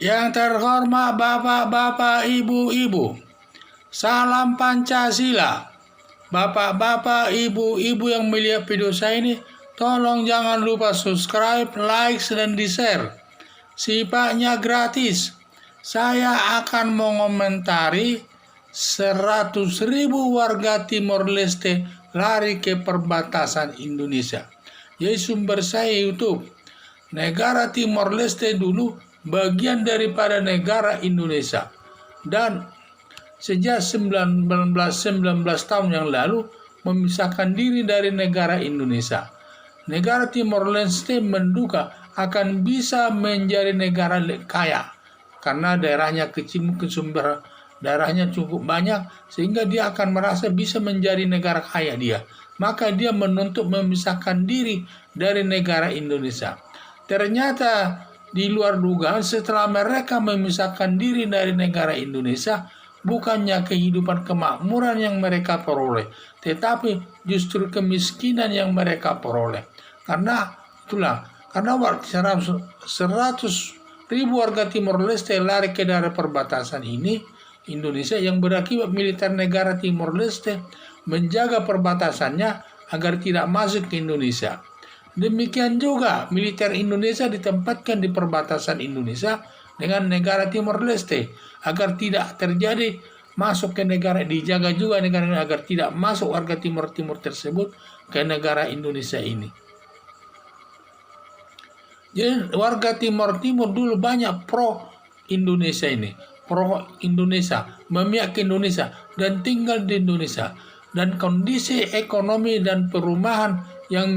Yang terhormat Bapak-bapak, Ibu-ibu, salam Pancasila. Bapak-bapak, Ibu-ibu yang melihat video saya ini, tolong jangan lupa subscribe, like, dan di-share. Sifatnya gratis. Saya akan mengomentari 100.000 warga Timor Leste lari ke perbatasan Indonesia. Jadi sumber saya YouTube. Negara Timor Leste dulu bagian daripada negara Indonesia. Dan sejak 19 tahun yang lalu memisahkan diri dari negara Indonesia. Negara Timor Leste menduga akan bisa menjadi negara kaya karena daerahnya kecil, sumber daerahnya cukup banyak, sehingga dia akan merasa bisa menjadi negara kaya dia. Maka dia menuntut memisahkan diri dari negara Indonesia. Ternyata di luar dugaan setelah mereka memisahkan diri dari negara Indonesia, bukannya kehidupan kemakmuran yang mereka peroleh, tetapi justru kemiskinan yang mereka peroleh. Karena 100.000 warga Timor Leste lari ke daerah perbatasan ini Indonesia, yang berakibat militer negara Timor Leste menjaga perbatasannya agar tidak masuk ke Indonesia. Demikian juga militer Indonesia ditempatkan di perbatasan Indonesia dengan negara Timor Leste agar tidak terjadi masuk ke negara, dijaga juga negara agar tidak masuk warga Timur tersebut ke negara Indonesia ini. Jadi warga Timur dulu banyak pro Indonesia ini, pro Indonesia, memihak ke Indonesia dan tinggal di Indonesia. Dan kondisi ekonomi dan perumahan yang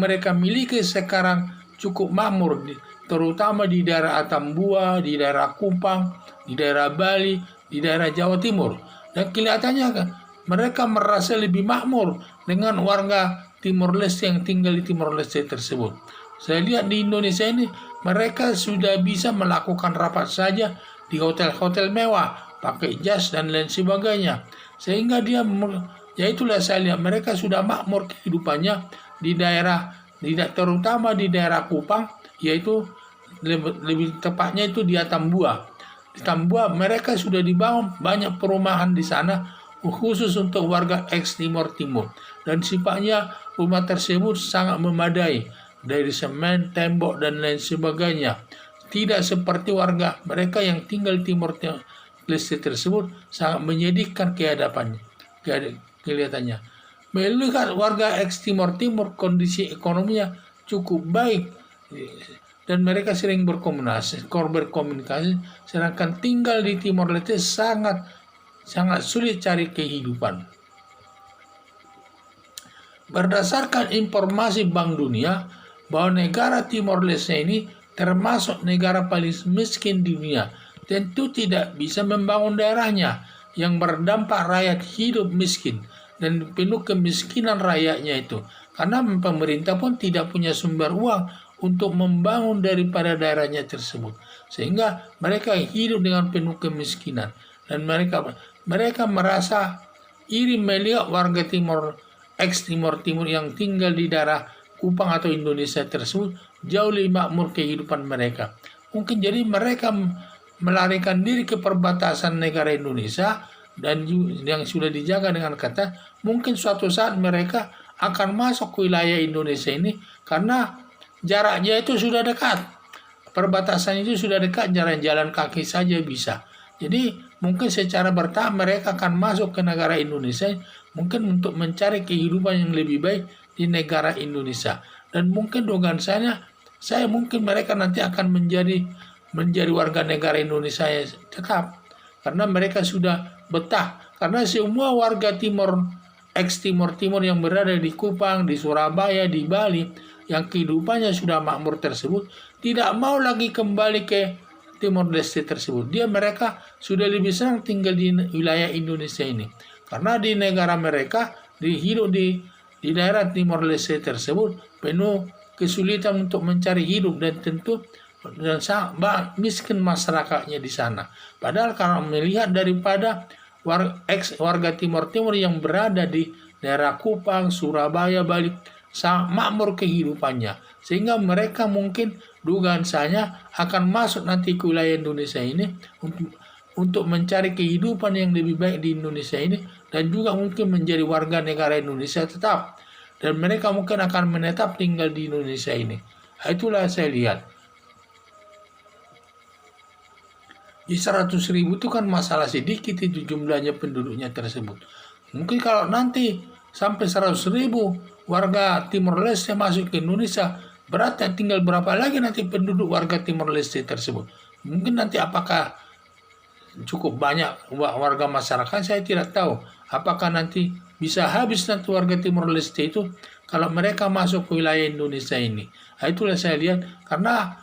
mereka miliki sekarang cukup makmur, terutama di daerah Atambua, di daerah Kupang, di daerah Bali, di daerah Jawa Timur. Dan kelihatannya kan mereka merasa lebih makmur dengan warga Timor Leste yang tinggal di Timor Leste tersebut. Saya lihat di Indonesia ini mereka sudah bisa melakukan rapat saja di hotel-hotel mewah, pakai jas dan lain sebagainya. Sehingga ya itulah saya lihat mereka sudah makmur kehidupannya di daerah, terutama di daerah Kupang, yaitu lebih tepatnya itu di Atambua. Di Atambua mereka sudah dibangun banyak perumahan di sana khusus untuk warga ex Timor, dan sifatnya rumah tersebut sangat memadai dari semen, tembok dan lain sebagainya. Tidak seperti warga mereka yang tinggal di Timor Leste tersebut, sangat menyedihkan kelihatannya. Melihat warga ex Timor kondisi ekonominya cukup baik dan mereka sering berkomunikasi, sedangkan tinggal di Timor Leste sangat sulit cari kehidupan. Berdasarkan informasi Bank Dunia bahwa negara Timor Leste ini termasuk negara paling miskin di dunia, tentu tidak bisa membangun daerahnya yang berdampak rakyat hidup miskin dan penuh kemiskinan rakyatnya itu, karena pemerintah pun tidak punya sumber uang untuk membangun daripada daerahnya tersebut, sehingga mereka hidup dengan penuh kemiskinan. Dan mereka merasa iri melihat warga ex Timor yang tinggal di daerah Kupang atau Indonesia tersebut jauh lebih makmur kehidupan mereka. Mungkin jadi mereka melarikan diri ke perbatasan negara Indonesia dan yang sudah dijaga dengan ketat. Mungkin suatu saat mereka akan masuk ke wilayah Indonesia ini karena jaraknya itu sudah dekat. Perbatasan itu sudah dekat, jalan kaki saja bisa. Jadi mungkin secara bertahap mereka akan masuk ke negara Indonesia mungkin untuk mencari kehidupan yang lebih baik di negara Indonesia. Dan mungkin dugaan saya mungkin mereka nanti akan menjadi warga negara Indonesia tetap, karena mereka sudah betah. Karena semua warga ex Timor yang berada di Kupang, di Surabaya, di Bali, yang kehidupannya sudah makmur tersebut, tidak mau lagi kembali ke Timor Leste tersebut. Mereka sudah lebih senang tinggal di wilayah Indonesia ini, karena di negara mereka hidup di daerah Timor Leste tersebut penuh kesulitan untuk mencari hidup dan tentu dan sangat miskin masyarakatnya di sana. Padahal kalau melihat daripada warga Timor yang berada di daerah Kupang, Surabaya, Bali, makmur kehidupannya, sehingga mereka mungkin dugaan saya akan masuk nanti ke wilayah Indonesia ini untuk mencari kehidupan yang lebih baik di Indonesia ini, dan juga mungkin menjadi warga negara Indonesia tetap, dan mereka mungkin akan menetap tinggal di Indonesia ini. Itulah saya lihat. Di 100.000 itu kan masalah sedikit itu jumlahnya penduduknya tersebut. Mungkin kalau nanti sampai 100.000 warga Timor Leste masuk ke Indonesia, berarti tinggal berapa lagi nanti penduduk warga Timor Leste tersebut? Mungkin nanti apakah cukup banyak warga masyarakat, saya tidak tahu. Apakah nanti bisa habis nanti warga Timor Leste itu kalau mereka masuk ke wilayah Indonesia ini? Itulah saya lihat, karena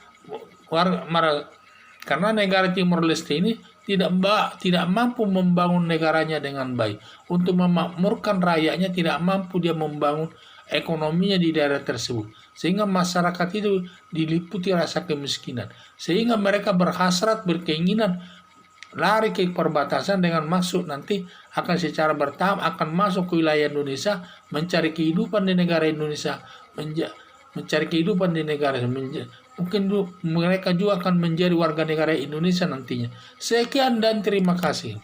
negara Timor Leste ini tidak mampu membangun negaranya dengan baik. Untuk memakmurkan rakyatnya tidak mampu dia membangun ekonominya di daerah tersebut. Sehingga masyarakat itu diliputi rasa kemiskinan. Sehingga mereka berhasrat, berkeinginan lari ke perbatasan dengan maksud nanti akan secara bertahap akan masuk ke wilayah Indonesia, mencari kehidupan di negara Indonesia, mencari kehidupan di negara mungkin mereka juga akan menjadi warga negara Indonesia nantinya. Sekian dan terima kasih.